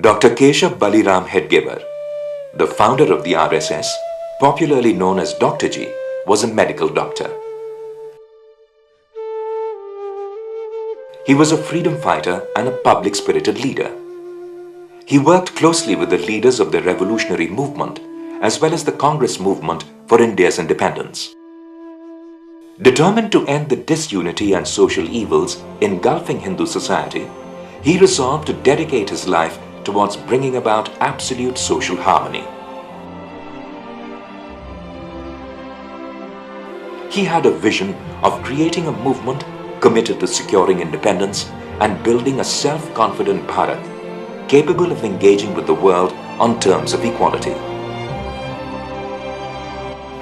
Dr. Keshav Baliram Hedgevar, the founder of the RSS, popularly known as Dr. G, was a medical doctor. He was a freedom fighter and a public-spirited leader. He worked closely with the leaders of the revolutionary movement as well as the Congress movement for India's independence. Determined to end the disunity and social evils engulfing Hindu society, he resolved to dedicate his life towards bringing about absolute social harmony. He had a vision of creating a movement committed to securing independence and building a self-confident Bharat capable of engaging with the world on terms of equality.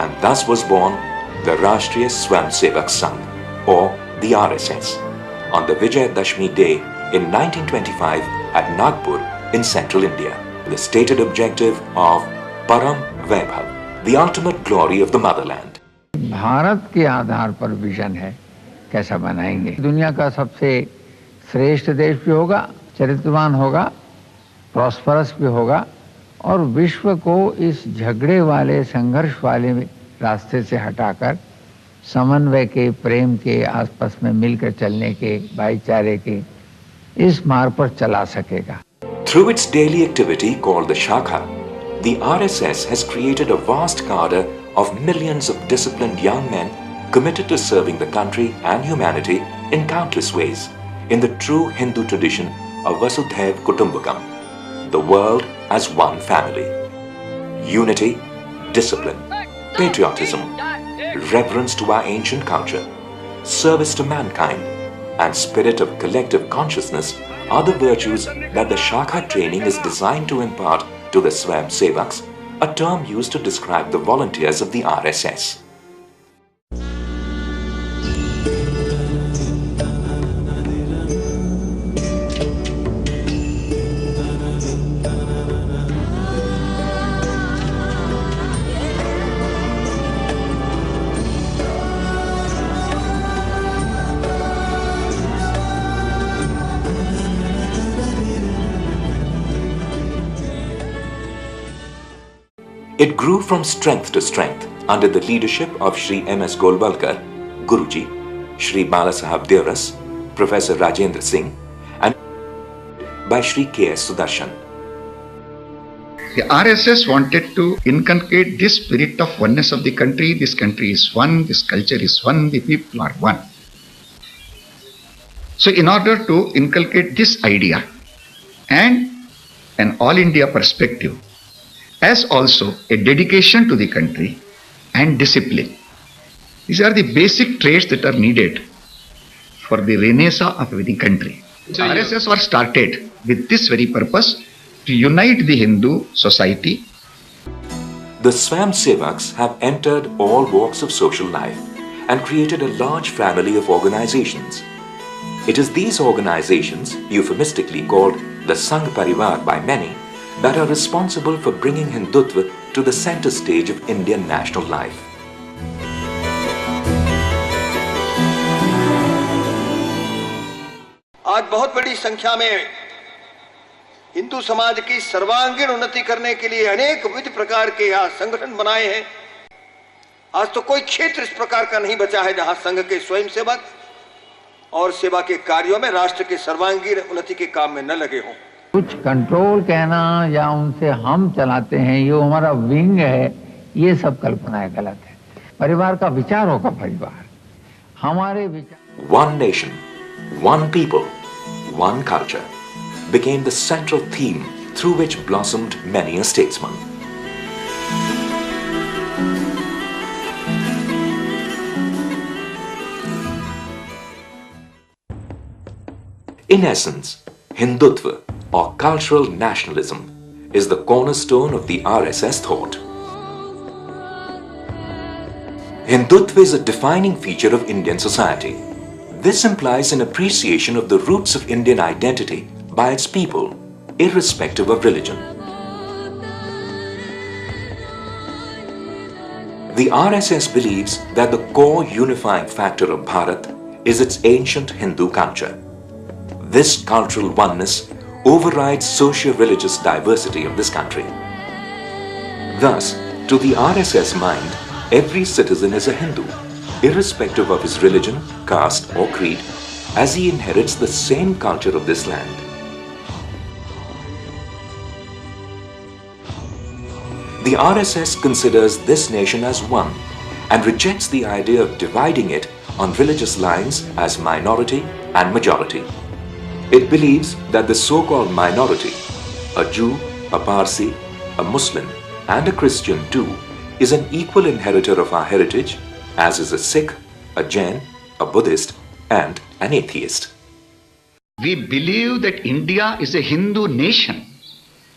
And thus was born the Rashtriya Swayamsevak Sangh, or the RSS, on the Vijayadashmi Day in 1925 at Nagpur in central India. The stated objective of Param Vaibhav, the ultimate glory of the motherland. Bharat के आधार पर vision है कैसा बनाएंगे, दुनिया का सबसे श्रेष्ठ देश भी होगा, चरित्रवान होगा, प्रॉस्परस भी होगा और विश्व को इस झगड़े वाले संघर्ष वाले रास्ते से हटाकर समन्वय के, प्रेम के, आपस में मिलकर चलने के, भाईचारे के इस मार्ग पर चला सकेगा. Through its daily activity called the Sangha, the RSS has created a vast cadre of millions of disciplined young men committed to serving the country and humanity in countless ways, in the true Hindu tradition of Vasudhaiv Kutumbakam, the world as one family. Unity, discipline, patriotism, reverence to our ancient culture, service to mankind, and spirit of collective consciousness are the virtues that the Shakha training is designed to impart to the Swayamsevaks, a term used to describe the volunteers of the RSS. It grew from strength to strength under the leadership of Shri M.S. Golwalkar, Guruji, Shri Balasaheb Deoras, Professor Rajendra Singh, and by Shri K.S. Sudarshan. The RSS wanted to inculcate this spirit of oneness of the country. This country is one, this culture is one, the people are one. So in order to inculcate this idea and an all India perspective, as also a dedication to the country and discipline. These are the basic traits that are needed for the renaissance of the country. So RSS was started with this very purpose, to unite the Hindu society. The Swayamsevaks have entered all walks of social life and created a large family of organizations. It is these organizations, euphemistically called the Sangh Parivar by many, that are responsible for bringing Hindutva to the center stage of Indian national life. आज बहुत बड़ी संख्या में हिंदू समाज की सर्वांगीण उन्नति करने के लिए अनेक विविध प्रकार के यहाँ संगठन बनाए हैं. आज तो कोई क्षेत्र इस प्रकार का नहीं बचा है जहां संघ के स्वयंसेवक और सेवा के कार्यों में राष्ट्र के सर्वांगीण उन्नति के काम में न लगे हों. कुछ कंट्रोल कहना या उनसे हम चलाते हैं, ये हमारा विंग है, ये सब कल्पनाएं गलत है. परिवार का विचार होगा परिवार, हमारे विचार. One nation, one people, one culture became the central theme through which blossomed many a statesman. In essence, Hindutva, or cultural nationalism, is the cornerstone of the RSS thought. Hindutva is a defining feature of Indian society. This implies an appreciation of the roots of Indian identity by its people, irrespective of religion. The RSS believes that the core unifying factor of Bharat is its ancient Hindu culture. This cultural oneness overrides socio-religious diversity of this country. Thus, to the RSS mind, every citizen is a Hindu, irrespective of his religion, caste or creed, as he inherits the same culture of this land. The RSS considers this nation as one and rejects the idea of dividing it on religious lines as minority and majority. It believes that the so-called minority, a Jew, a Parsi, a Muslim and a Christian too, is an equal inheritor of our heritage, as is a Sikh, a Jain, a Buddhist and an atheist. We believe that India is a Hindu nation.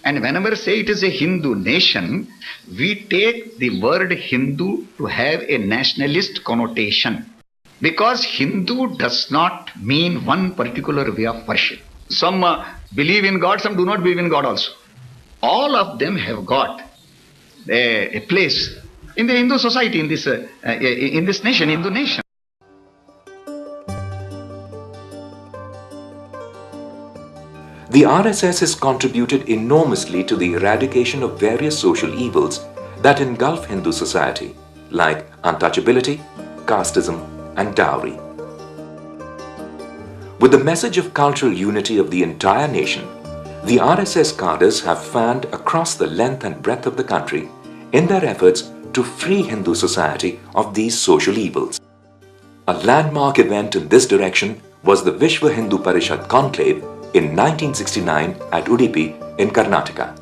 And whenever say it is a Hindu nation, we take the word Hindu to have a nationalist connotation. Because Hindu does not mean one particular way of worship. Some believe in God, some do not believe in God also. All of them have got a place in the Hindu society, in this nation, Hindu nation. The RSS has contributed enormously to the eradication of various social evils that engulf Hindu society, like untouchability, casteism, and dowry. With the message of cultural unity of the entire nation, the RSS cadres have fanned across the length and breadth of the country in their efforts to free Hindu society of these social evils. A landmark event in this direction was the Vishwa Hindu Parishad Conclave in 1969 at Udupi in Karnataka,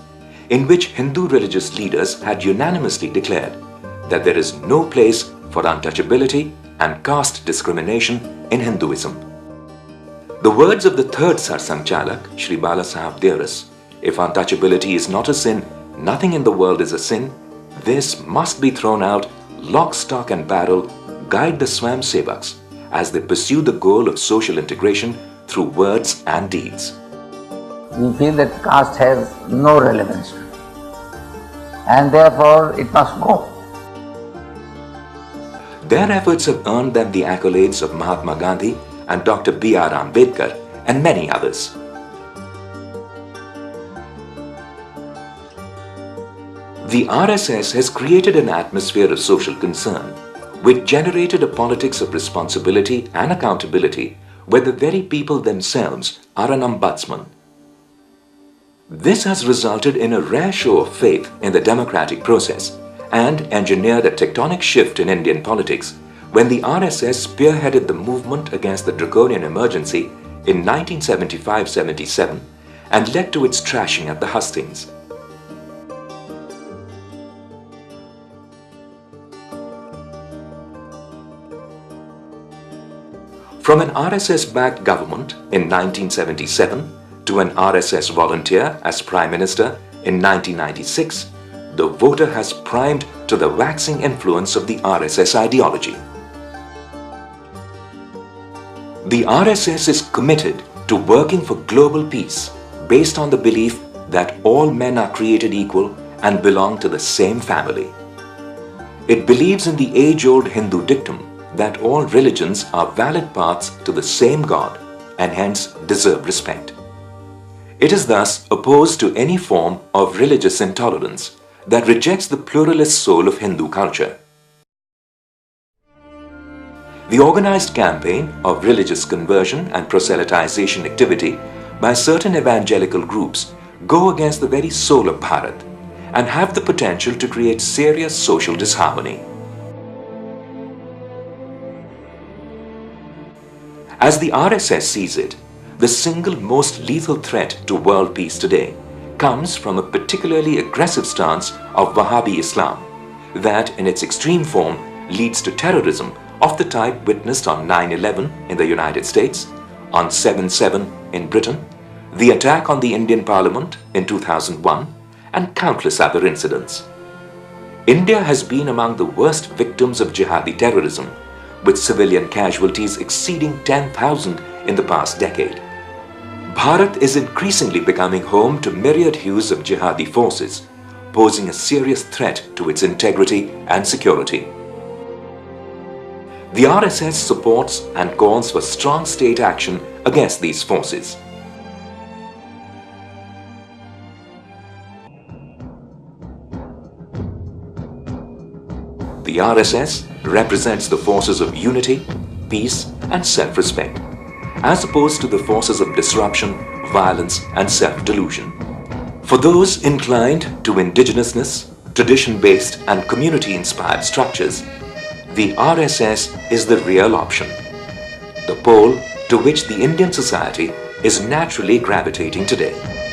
in which Hindu religious leaders had unanimously declared that there is no place for untouchability and caste discrimination in Hinduism. The words of the third Sarsang Chalak, Shri Bala Sahab Deoras, if untouchability is not a sin, nothing in the world is a sin, this must be thrown out, lock, stock and barrel, guide the Swam Sevaks as they pursue the goal of social integration through words and deeds. We feel that caste has no relevance and therefore it must go. Their efforts have earned them the accolades of Mahatma Gandhi and Dr. B.R. Ambedkar and many others. The RSS has created an atmosphere of social concern, which generated a politics of responsibility and accountability where the very people themselves are an ombudsman. This has resulted in a rare show of faith in the democratic process and engineered a tectonic shift in Indian politics when the RSS spearheaded the movement against the draconian emergency in 1975-77 and led to its trashing at the hustings. From an RSS-backed government in 1977 to an RSS volunteer as Prime Minister in 1996, the voter has primed to the waxing influence of the RSS ideology. The RSS is committed to working for global peace based on the belief that all men are created equal and belong to the same family. It believes in the age-old Hindu dictum that all religions are valid paths to the same God and hence deserve respect. It is thus opposed to any form of religious intolerance that rejects the pluralist soul of Hindu culture. The organized campaign of religious conversion and proselytization activity by certain evangelical groups go against the very soul of Bharat and have the potential to create serious social disharmony. As the RSS sees it, the single most lethal threat to world peace today comes from a particularly aggressive stance of Wahhabi Islam that in its extreme form leads to terrorism of the type witnessed on 9/11 in the United States, on 7/7 in Britain, the attack on the Indian Parliament in 2001 and countless other incidents. India has been among the worst victims of jihadi terrorism, with civilian casualties exceeding 10,000 in the past decade. Bharat is increasingly becoming home to myriad hues of jihadi forces, posing a serious threat to its integrity and security. The RSS supports and calls for strong state action against these forces. The RSS represents the forces of unity, peace and self-respect, as opposed to the forces of disruption, violence and self-delusion. For those inclined to indigenousness, tradition-based and community-inspired structures, the RSS is the real option, the pole to which the Indian society is naturally gravitating today.